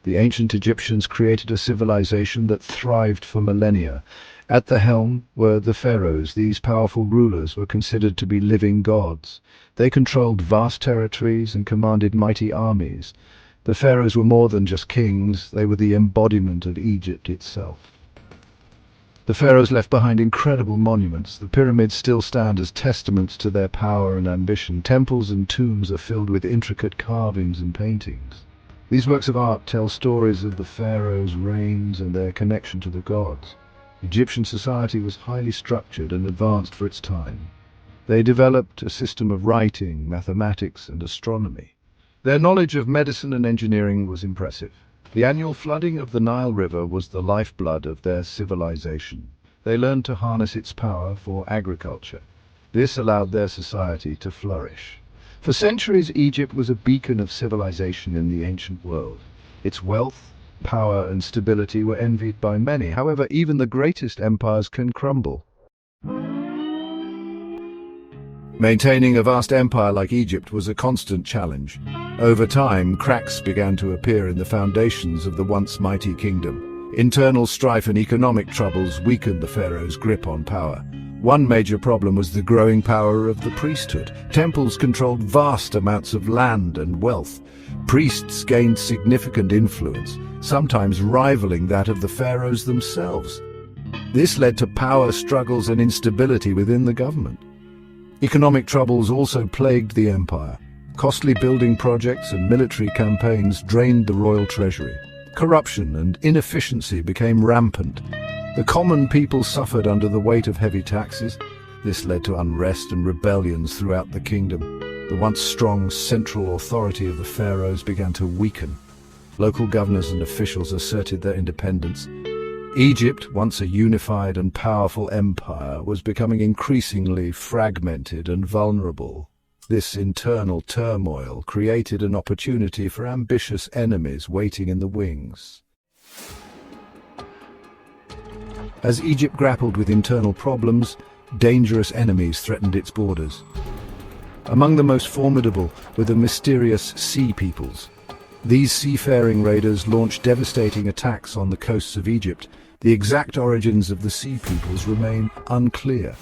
The ancient Egyptians created a civilization that thrived for millennia. At the helm were the pharaohs. These powerful rulers were considered to be living gods. They controlled vast territories and commanded mighty armies. The pharaohs were more than just kings, they were the embodiment of Egypt itself. The pharaohs left behind incredible monuments. The pyramids still stand as testaments to their power and ambition. Temples and tombs are filled with intricate carvings and paintings. These works of art tell stories of the pharaohs' reigns and their connection to the gods. Egyptian society was highly structured and advanced for its time. They developed a system of writing, mathematics, and astronomy. Their knowledge of medicine and engineering was impressive. The annual flooding of the Nile River was the lifeblood of their civilization. They learned to harness its power for agriculture. This allowed their society to flourish. For centuries, Egypt was a beacon of civilization in the ancient world. Its wealth, power, and stability were envied by many. However, even the greatest empires can crumble. Maintaining a vast empire like Egypt was a constant challenge. Over time, cracks began to appear in the foundations of the once mighty kingdom. Internal strife and economic troubles weakened the pharaoh's grip on power. One major problem was the growing power of the priesthood. Temples controlled vast amounts of land and wealth. Priests gained significant influence, sometimes rivaling that of the pharaohs themselves. This led to power struggles and instability within the government. Economic troubles also plagued the empire. Costly building projects and military campaigns drained the royal treasury. Corruption and inefficiency became rampant. The common people suffered under the weight of heavy taxes. This led to unrest and rebellions throughout the kingdom. The once strong central authority of the pharaohs began to weaken. Local governors and officials asserted their independence. Egypt, once a unified and powerful empire, was becoming increasingly fragmented and vulnerable. This internal turmoil created an opportunity for ambitious enemies waiting in the wings. As Egypt grappled with internal problems, dangerous enemies threatened its borders. Among the most formidable were the mysterious Sea Peoples. These seafaring raiders launched devastating attacks on the coasts of Egypt. The exact origins of the Sea Peoples remain unclear.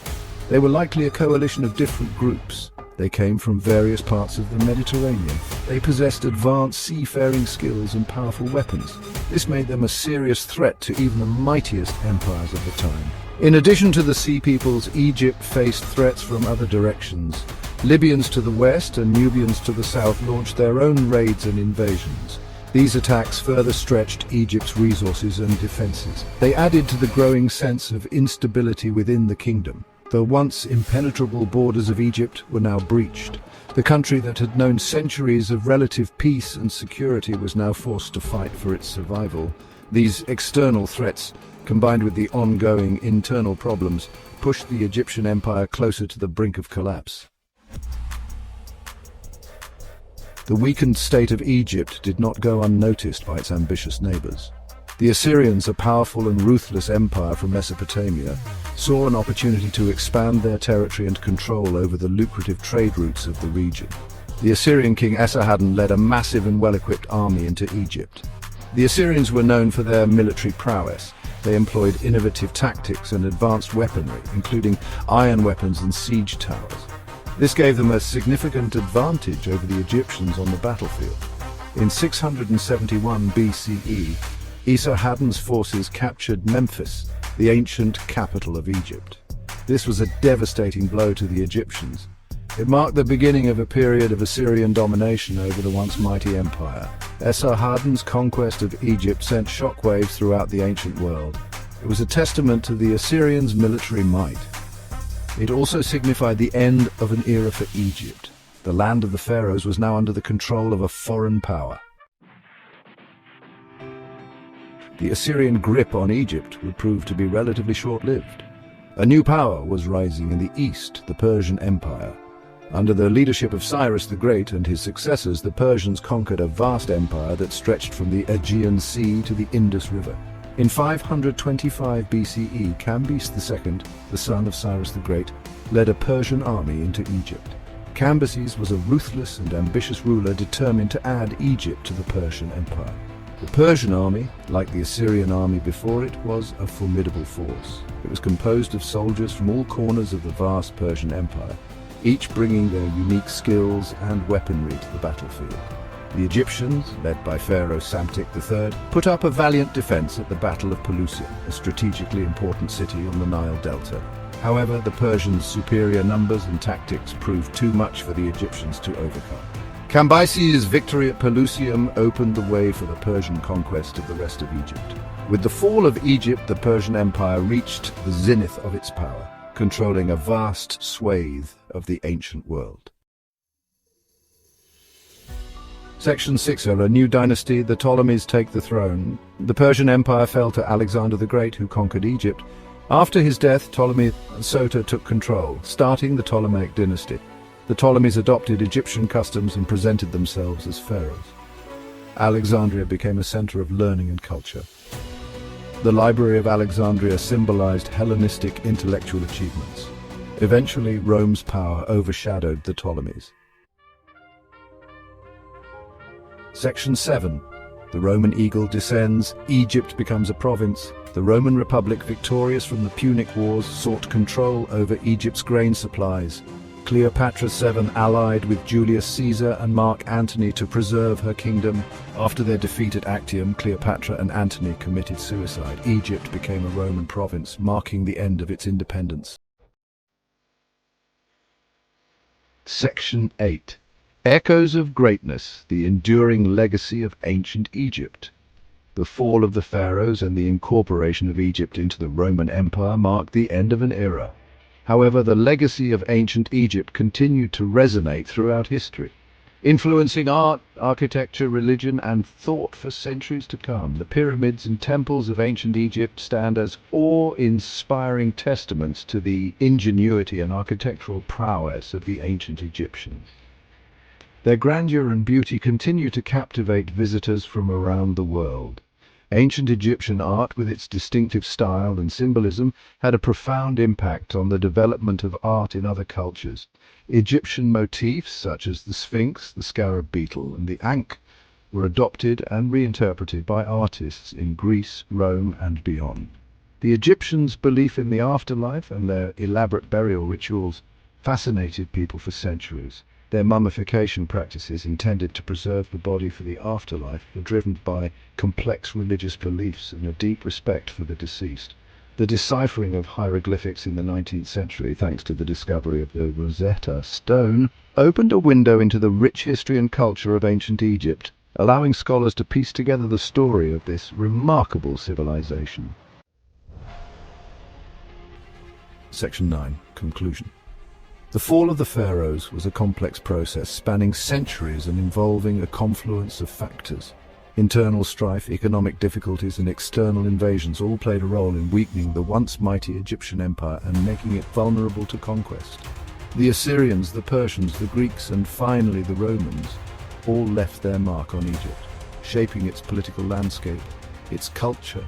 They were likely a coalition of different groups. They came from various parts of the Mediterranean. They possessed advanced seafaring skills and powerful weapons. This made them a serious threat to even the mightiest empires of the time. In addition to the Sea Peoples, Egypt faced threats from other directions. Libyans to the west and Nubians to the south launched their own raids and invasions. These attacks further stretched Egypt's resources and defenses. They added to the growing sense of instability within the kingdom. The once impenetrable borders of Egypt were now breached. The country that had known centuries of relative peace and security was now forced to fight for its survival. These external threats, combined with the ongoing internal problems, pushed the Egyptian empire closer to the brink of collapse. The weakened state of Egypt did not go unnoticed by its ambitious neighbors. The Assyrians, a powerful and ruthless empire from Mesopotamia, saw an opportunity to expand their territory and control over the lucrative trade routes of the region. The Assyrian king Esarhaddon led a massive and well-equipped army into Egypt. The Assyrians were known for their military prowess. They employed innovative tactics and advanced weaponry, including iron weapons and siege towers. This gave them a significant advantage over the Egyptians on the battlefield. In 671 BCE, Esarhaddon's forces captured Memphis, the ancient capital of Egypt. This was a devastating blow to the Egyptians. It marked the beginning of a period of Assyrian domination over the once mighty empire. Esarhaddon's conquest of Egypt sent shockwaves throughout the ancient world. It was a testament to the Assyrians' military might. It also signified the end of an era for Egypt. The land of the pharaohs was now under the control of a foreign power. The Assyrian grip on Egypt would prove to be relatively short-lived. A new power was rising in the east, the Persian Empire. Under the leadership of Cyrus the Great and his successors, the Persians conquered a vast empire that stretched from the Aegean Sea to the Indus River. In 525 BCE, Cambyses II, the son of Cyrus the Great, led a Persian army into Egypt. Cambyses was a ruthless and ambitious ruler determined to add Egypt to the Persian Empire. The Persian army, like the Assyrian army before it, was a formidable force. It was composed of soldiers from all corners of the vast Persian Empire, each bringing their unique skills and weaponry to the battlefield. The Egyptians, led by Pharaoh Psamtik III, put up a valiant defense at the Battle of Pelusium, a strategically important city on the Nile Delta. However, the Persians' superior numbers and tactics proved too much for the Egyptians to overcome. Cambyses' victory at Pelusium opened the way for the Persian conquest of the rest of Egypt. With the fall of Egypt, the Persian Empire reached the zenith of its power, controlling a vast swathe of the ancient world. Section 6. A new dynasty, the Ptolemies take the throne. The Persian Empire fell to Alexander the Great, who conquered Egypt. After his death, Ptolemy Sota took control, starting the Ptolemaic Dynasty. The Ptolemies adopted Egyptian customs and presented themselves as pharaohs. Alexandria became a center of learning and culture. The Library of Alexandria symbolized Hellenistic intellectual achievements. Eventually, Rome's power overshadowed the Ptolemies. Section 7. The Roman eagle descends. Egypt becomes a province. The Roman Republic, victorious from the Punic Wars, sought control over Egypt's grain supplies. Cleopatra VII allied with Julius Caesar and Mark Antony to preserve her kingdom. After their defeat at Actium, Cleopatra and Antony committed suicide. Egypt became a Roman province, marking the end of its independence. Section 8. Echoes of greatness, the enduring legacy of ancient Egypt. The fall of the pharaohs and the incorporation of Egypt into the Roman Empire marked the end of an era. However, the legacy of ancient Egypt continued to resonate throughout history, influencing art, architecture, religion, and thought for centuries to come. The pyramids and temples of ancient Egypt stand as awe-inspiring testaments to the ingenuity and architectural prowess of the ancient Egyptians. Their grandeur and beauty continue to captivate visitors from around the world. Ancient Egyptian art, with its distinctive style and symbolism, had a profound impact on the development of art in other cultures. Egyptian motifs such as the Sphinx, the scarab beetle, and the Ankh were adopted and reinterpreted by artists in Greece, Rome, and beyond. The Egyptians' belief in the afterlife and their elaborate burial rituals fascinated people for centuries. Their mummification practices, intended to preserve the body for the afterlife, were driven by complex religious beliefs and a deep respect for the deceased. The deciphering of hieroglyphics in the 19th century, thanks to the discovery of the Rosetta Stone, opened a window into the rich history and culture of ancient Egypt, allowing scholars to piece together the story of this remarkable civilization. Section 9. Conclusion. The fall of the pharaohs was a complex process spanning centuries and involving a confluence of factors. Internal strife, economic difficulties, and external invasions all played a role in weakening the once mighty Egyptian empire and making it vulnerable to conquest. The Assyrians, the Persians, the Greeks, and finally the Romans all left their mark on Egypt, shaping its political landscape, its culture,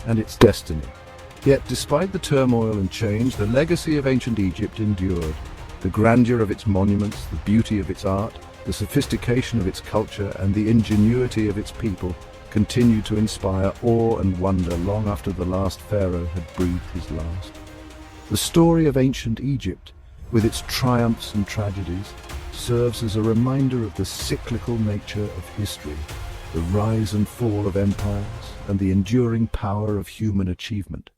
and its destiny. Yet, despite the turmoil and change, the legacy of ancient Egypt endured. The grandeur of its monuments, the beauty of its art, the sophistication of its culture, and the ingenuity of its people continued to inspire awe and wonder long after the last pharaoh had breathed his last. The story of ancient Egypt, with its triumphs and tragedies, serves as a reminder of the cyclical nature of history, the rise and fall of empires, and the enduring power of human achievement.